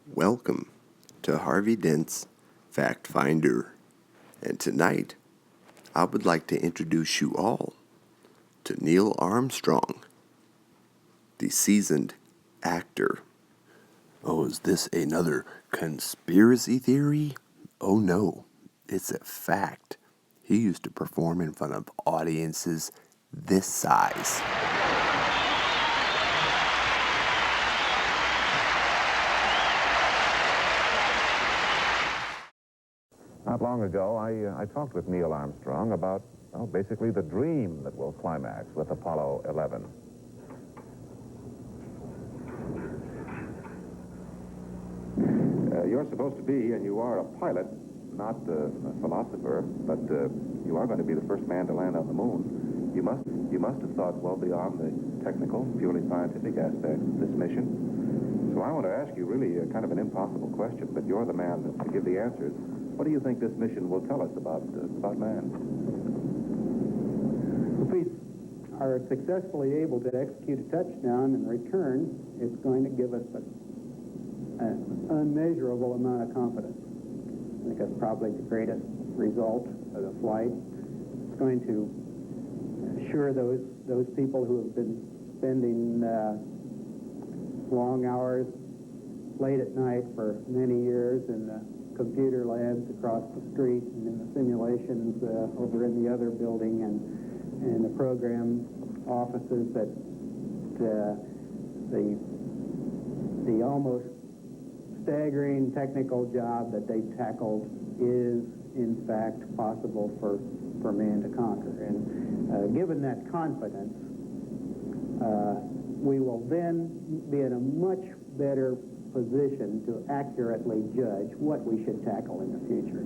Welcome to Harvey Dent's Fact Finder. And tonight, I would like to introduce you all to Neil Armstrong, the seasoned actor. Oh, is this another conspiracy theory? Oh no, it's a fact. He used to perform in front of audiences this size. Not long ago, I talked with Neil Armstrong about, well, basically the dream that will climax with Apollo 11. You're supposed to be, and you are a pilot, not a philosopher, but you are going to be the first man to land on the moon. You must have thought well beyond the technical, purely scientific aspects of this mission. So I want to ask you really kind of an impossible question, but you're the man to give the answers. What do you think this mission will tell us about man? If we are successfully able to execute a touchdown and return, it's going to give us an unmeasurable amount of confidence. I think that's probably the greatest result of the flight. It's going to assure those people who have been spending long hours late at night for many years in the computer labs across the street and in the simulations over in the other building and the program offices that the almost staggering technical job that they tackled is in fact possible for man to conquer. And given that confidence, we will then be in a much better position to accurately judge what we should tackle in the future.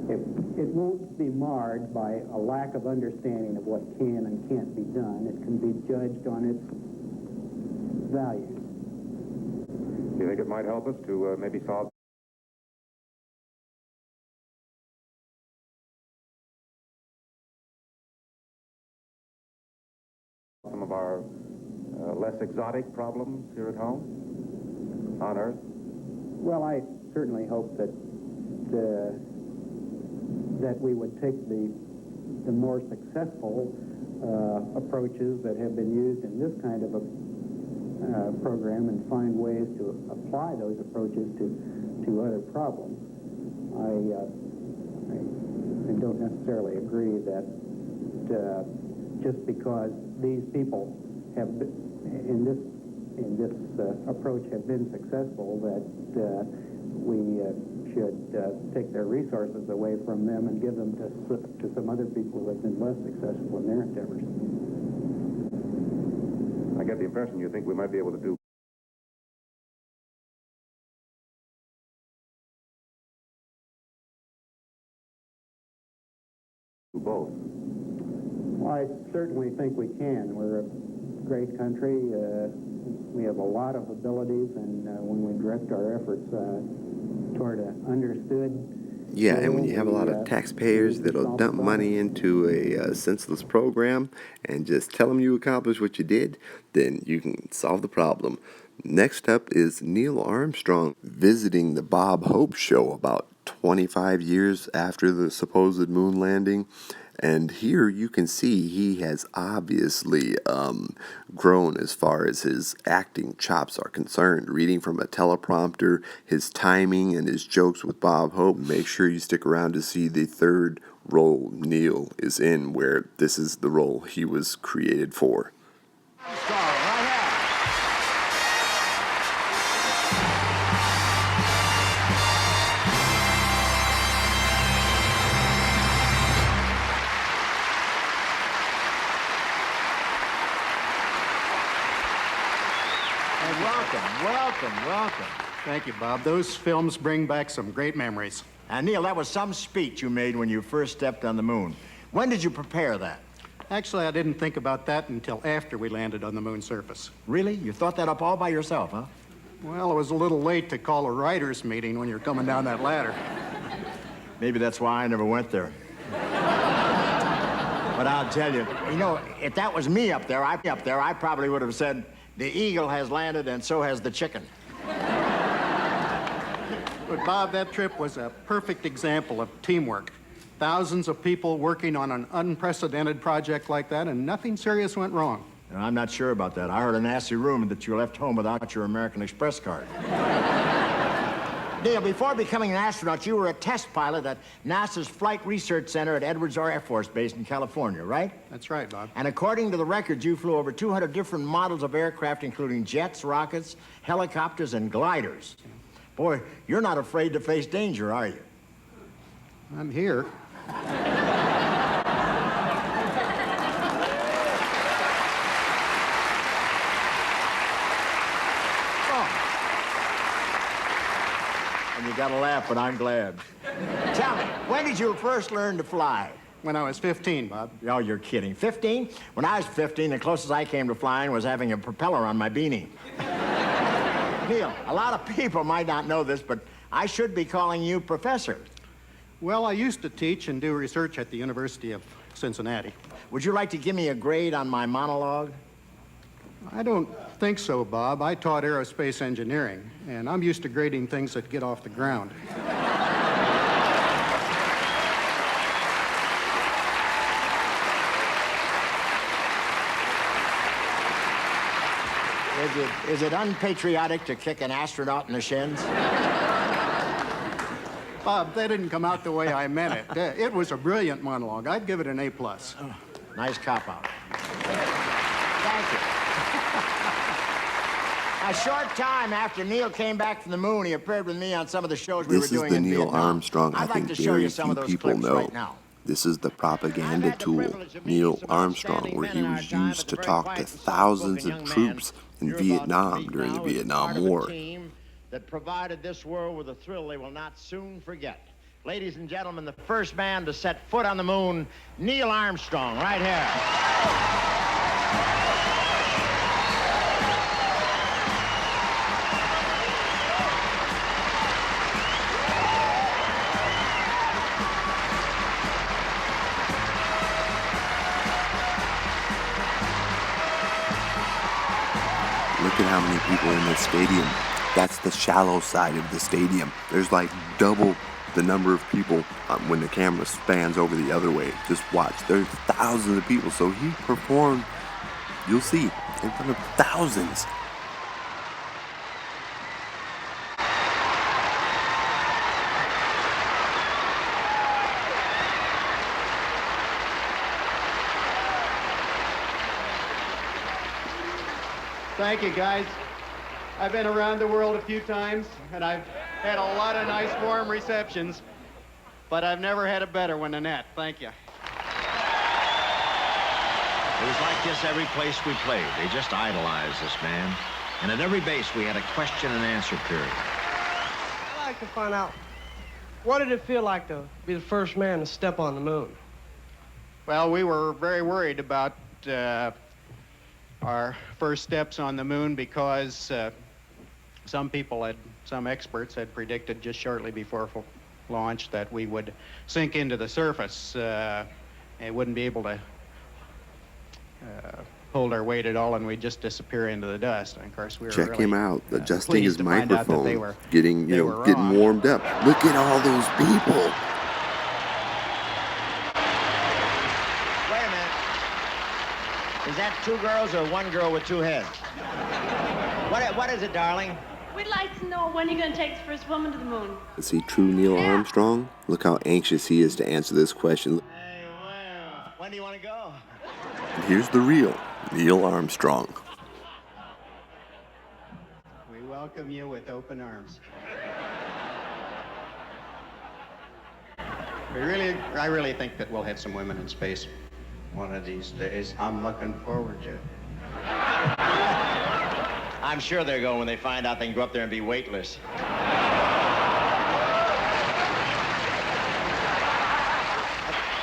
It won't be marred by a lack of understanding of what can and can't be done. It can be judged on its values. Do you think it might help us to maybe solve some of our less exotic problems here at home? On Earth? Well, I certainly hope that we would take the more successful approaches that have been used in this kind of a program and find ways to apply those approaches to other problems. I don't necessarily agree that just because these people have in this approach have been successful, that we should take their resources away from them and give them to some other people who have been less successful in their endeavors. I get the impression you think we might be able to do both. Well, I certainly think we can. We're a great country. We have a lot of abilities, and when we direct our efforts toward an understood... Yeah, and when you have a lot of taxpayers that'll dump money into a senseless program and just tell them you accomplished what you did, then you can solve the problem. Next up is Neil Armstrong visiting the Bob Hope show about 25 years after the supposed moon landing. And here you can see he has obviously grown as far as his acting chops are concerned. Reading from a teleprompter, his timing, and his jokes with Bob Hope. Make sure you stick around to see the third role Neil is in, where this is the role he was created for. Welcome. Thank you, Bob. Those films bring back some great memories. And Neil, that was some speech you made when you first stepped on the moon. When did you prepare that? Actually, I didn't think about that until after we landed on the moon's surface. Really? You thought that up all by yourself, huh? Well, it was a little late to call a writers' meeting when you're coming down that ladder. Maybe that's why I never went there. But I'll tell you, if that was me up there, I probably would have said, the eagle has landed and so has the chicken. But Bob, that trip was a perfect example of teamwork. Thousands of people working on an unprecedented project like that, and nothing serious went wrong. I'm not sure about that. I heard a nasty rumor that you left home without your American Express card. Neil, before becoming an astronaut, you were a test pilot at NASA's Flight Research Center at Edwards Air Force Base in California, right? That's right, Bob. And according to the records, you flew over 200 different models of aircraft, including jets, rockets, helicopters, and gliders. Boy, you're not afraid to face danger, are you? I'm here. And you gotta laugh, but I'm glad. Tell me, when did you first learn to fly? When I was 15, Bob. Oh, you're kidding. 15? When I was 15, the closest I came to flying was having a propeller on my beanie. Neil, a lot of people might not know this, but I should be calling you Professor. Well, I used to teach and do research at the University of Cincinnati. Would you like to give me a grade on my monologue? I don't think so, Bob. I taught aerospace engineering, and I'm used to grading things that get off the ground. Is it unpatriotic to kick an astronaut in the shins? Bob, that didn't come out the way I meant it. It was a brilliant monologue. I'd give it an A+. Nice cop-out. Thank you. A short time after Neil came back from the moon, he appeared with me on some of the shows we were This is doing the in Neil Vietnam. Armstrong I I'd like think to show very you some of few those people clips know. right now. This is the propaganda tool, Neil Armstrong, where he was used to talk to thousands of troops in Vietnam during the Vietnam War. That provided this world with a thrill they will not soon forget. Ladies and gentlemen, the first man to set foot on the moon, Neil Armstrong, right here. Look at how many people in this stadium. That's the shallow side of the stadium. There's like double the number of people when the camera spans over the other way. Just watch. There's thousands of people. So he performed, you'll see, in front of thousands. Thank you, guys. I've been around the world a few times, and I've had a lot of nice, warm receptions, but I've never had a better one than that. Thank you. It was like this every place we played. They just idolized this man. And at every base, we had a question and answer period. I'd like to find out, what did it feel like to be the first man to step on the moon? Well, we were very worried about our first steps on the moon because some experts had predicted just shortly before launch that we would sink into the surface and wouldn't be able to hold our weight at all, and we'd just disappear into the dust. And of course, we were Check really, him out, adjusting his pleased to find out that microphone, they were getting wrong. warmed up. Look at all those people. Wait a minute. Is that two girls or one girl with two heads? What is it, darling? We'd like to know when you're going to take the first woman to the moon. Is he true Neil Armstrong? Look how anxious he is to answer this question. Hey, well, when do you want to go? And here's the real Neil Armstrong. We welcome you with open arms. I really think that we'll have some women in space one of these days. I'm looking forward to it. I'm sure they'll go when they find out they can go up there and be weightless.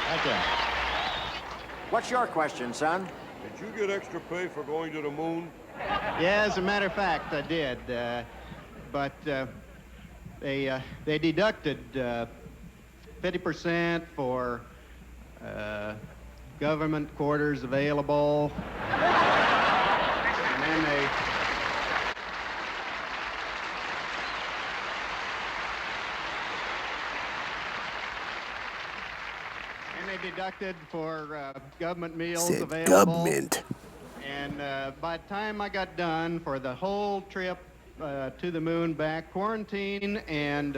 Thank you. What's your question, son? Did you get extra pay for going to the moon? Yeah, as a matter of fact, I did. But they deducted 50% for government quarters available. And then money deducted for government meals Said available. government. And by the time I got done for the whole trip to the moon, back, quarantine, and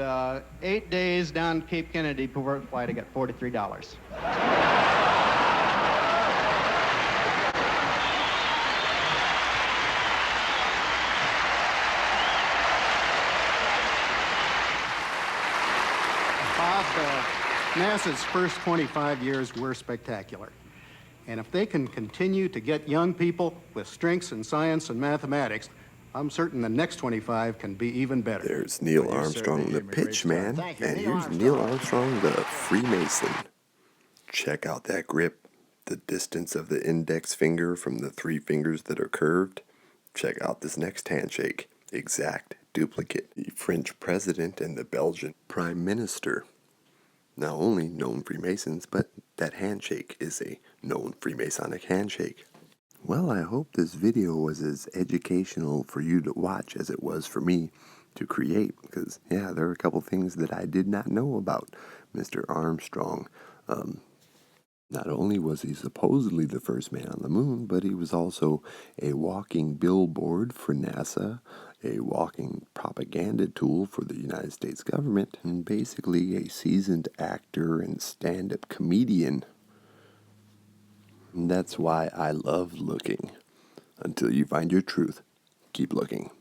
8 days down Cape Kennedy per flight, I got $43. Bob, NASA's first 25 years were spectacular. And if they can continue to get young people with strengths in science and mathematics, I'm certain the next 25 can be even better. There's Neil Well, you Armstrong, certainly the gave me a great pitch start. man. Thank you, And Neil here's Neil Armstrong. Armstrong, the Freemason. Check out that grip, the distance of the index finger from the three fingers that are curved. Check out this next handshake, exact duplicate. The French president and the Belgian prime minister. Not only known Freemasons, but that handshake is a known Freemasonic handshake. Well, I hope this video was as educational for you to watch as it was for me to create, because, yeah, there are a couple things that I did not know about Mr. Armstrong. Not only was he supposedly the first man on the moon, but he was also a walking billboard for NASA, a walking propaganda tool for the United States government, and basically a seasoned actor and stand-up comedian. And that's why I love looking. Until you find your truth, keep looking.